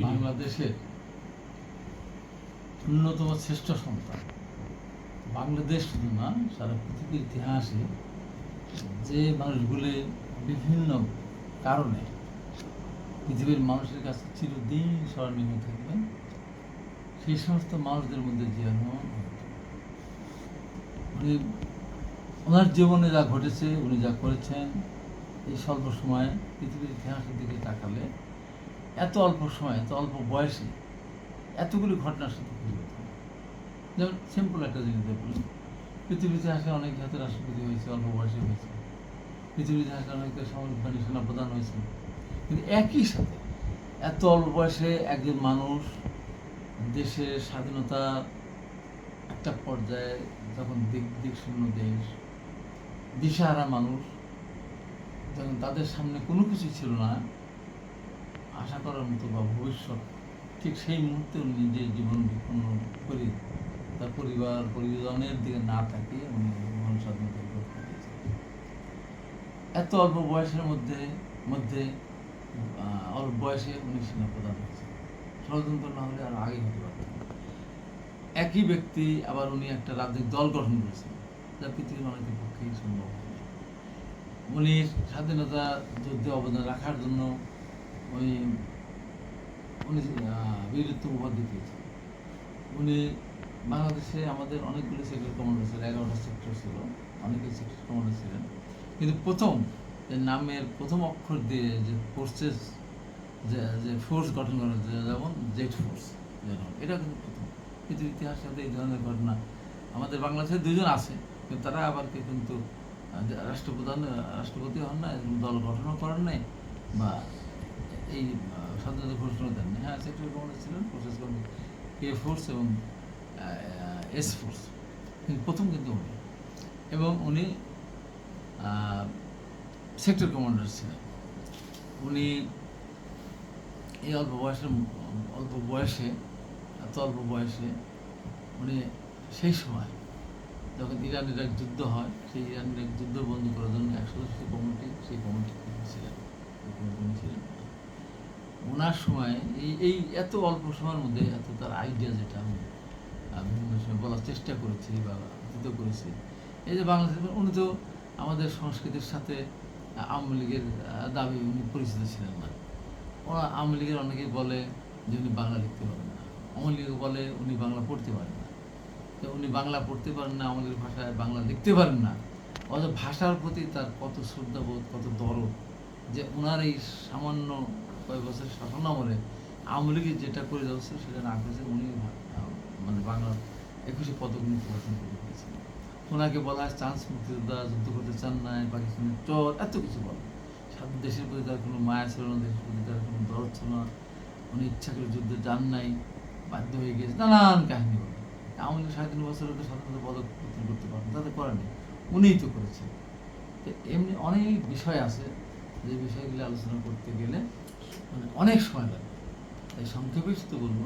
বাংলাদেশের অন্যতম শ্রেষ্ঠ সন্তান। বাংলাদেশ শুধু না, সারা পৃথিবীর ইতিহাসে যে মানুষগুলি বিভিন্ন কারণে পৃথিবীর মানুষের কাছে চিরদিন স্মরণীয় থাকবেন, সেই সমস্ত মানুষদের মধ্যে জিয়া রহমান উনি ওনার জীবনে যা ঘটেছে, উনি যা করেছেন, এই স্বল্প সময়ে পৃথিবীর ইতিহাসের দিকে তাকালে এত অল্প সময়ে, এত অল্প বয়সে এতগুলি ঘটনার সাথে পরিবর্তন। যেমন সিম্পল একটা জিনিস দেখুন, পৃথিবীর ইতিহাসে অনেক জাতীয় রাষ্ট্রপতি হয়েছে, অল্প বয়সে হয়েছে। পৃথিবীর ইতিহাসে অনেক সামরিক বাহিনী সেনাপ্রধান হয়েছে, কিন্তু একই সাথে এত অল্প বয়সে একজন মানুষ দেশের স্বাধীনতা একটা পর্যায়ে, যখন দিক শূন্য দেশ, দিশাহারা মানুষ, যখন তাদের সামনে কোনো কিছু ছিল না আশা করার মতো বা ভবিষ্যৎ, ঠিক সেই মুহূর্তে উনি নিজের জীবন বিপন্ন করে তার পরিজনের দিকে না তাকিয়ে উনি মহান স্বাধীনতার ঘোষণা দিয়েছেন। এত অল্প বয়সের মধ্যে অল্প বয়সে উনি সেনাপ্রধান হয়েছেন। ষড়যন্ত্র না হলে আর আগে হতে পারতেন। একই ব্যক্তি আবার উনি একটা রাজনৈতিক দল গঠন করেছেন, যা পৃথিবীর অনেকের পক্ষেই সম্ভব হয়নি। উনি স্বাধীনতা যুদ্ধে অবদান রাখার জন্য উনি বীরত্ব উপাধি পেয়েছেন। উনি বাংলাদেশে আমাদের অনেকগুলো সেক্টর কমান্ডার ছিল, 11টা সেক্টর ছিল, অনেকেই সেক্টর কমান্ডার ছিলেন, কিন্তু প্রথম নামের প্রথম অক্ষর দিয়ে যে ফোর্সেস, যে ফোর্স গঠন করা, যেমন জেড ফোর্স, এটা কিন্তু প্রথম। পৃথিবীর ইতিহাসের সাথে এই ধরনের ঘটনা আমাদের বাংলাদেশে দুজন আছে, কিন্তু তারা আবার কিন্তু রাষ্ট্রপতি হন না, দল গঠনও করেন নাই, বা এই স্বাধীনতা ঘোষণা দেন না। হ্যাঁ, সেক্টর কমান্ডার ছিলেন, ফোর্সেস কমান্ডার, কে ফোর্স এবং এস ফোর্স, কিন্তু প্রথম কিন্তু উনি। এবং উনি সেক্টর কমান্ডার ছিলেন। উনি এই অল্প বয়সে এত অল্প বয়সে উনি সেই সময় যখন ইরান ইরাক যুদ্ধ হয়, সেই ইরান ইরাক যুদ্ধ বন্ধ করার জন্য 100 সদস্য কমিটি, সেই কমিটি ছিলেন, ছিলেন। ওনার সময় এই এত অল্প সময়ের মধ্যে এত তার আইডিয়া, যেটা আমি বিভিন্ন সময় বলার চেষ্টা করেছি বা উদ্ধৃত করেছি, এই যে বাংলাদেশ, উনি তো আমাদের সংস্কৃতির সাথে আওয়ামী লীগের দাবি উনি পরিচিত ছিলেন না। ওরা আওয়ামী লীগের অনেকেই বলে যে উনি বাংলা লিখতে পারেন না, আওয়ামী লীগ বলে উনি বাংলা পড়তে পারেন না। তো উনি বাংলা পড়তে পারেন না, আওয়ামী লীগের ভাষায় বাংলা লিখতে পারেন না, অথচ ভাষার প্রতি তার কত শ্রদ্ধাবোধ, কত দরদ, যে ওনার এই সামান্য কয়েক বছর শাসন আমলে আওয়ামী লীগের যেটা করে যাচ্ছে সেটা না করেছে উনি, মানে বাংলার 21 পদক উনি প্রকাশন করে দিয়েছেন। ওনাকে বলা হয় চান্স মুক্তিযোদ্ধা, যুদ্ধ করতে চান নাই, পাকিস্তানের চর, এত কিছু বলে। দেশের প্রতি তার কোনো মায়া ছিল না, দেশের প্রতি তার কোনো দরদ ছিল না, উনি ইচ্ছা করে যুদ্ধে যান নাই, বাধ্য হয়ে গিয়েছে, নানান কাহিনী বলে। আওয়ামী লীগ 3.5 বছরে তো স্বাধীনতা পদক প্রদান করতে পারেন, তাদের করেনি, উনিই তো করেছেন। তো এমনি অনেক বিষয় আছে, যে বিষয়গুলি আলোচনা করতে গেলে মানে অনেক সময় লাগে। তাই সংক্ষেপে শুধু বলবো,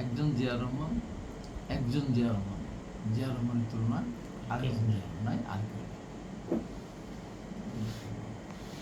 একজন জিয়া রহমান, জিয়া রহমানের তুলনায় আরেকজন জিয়া রহমান নাই, আর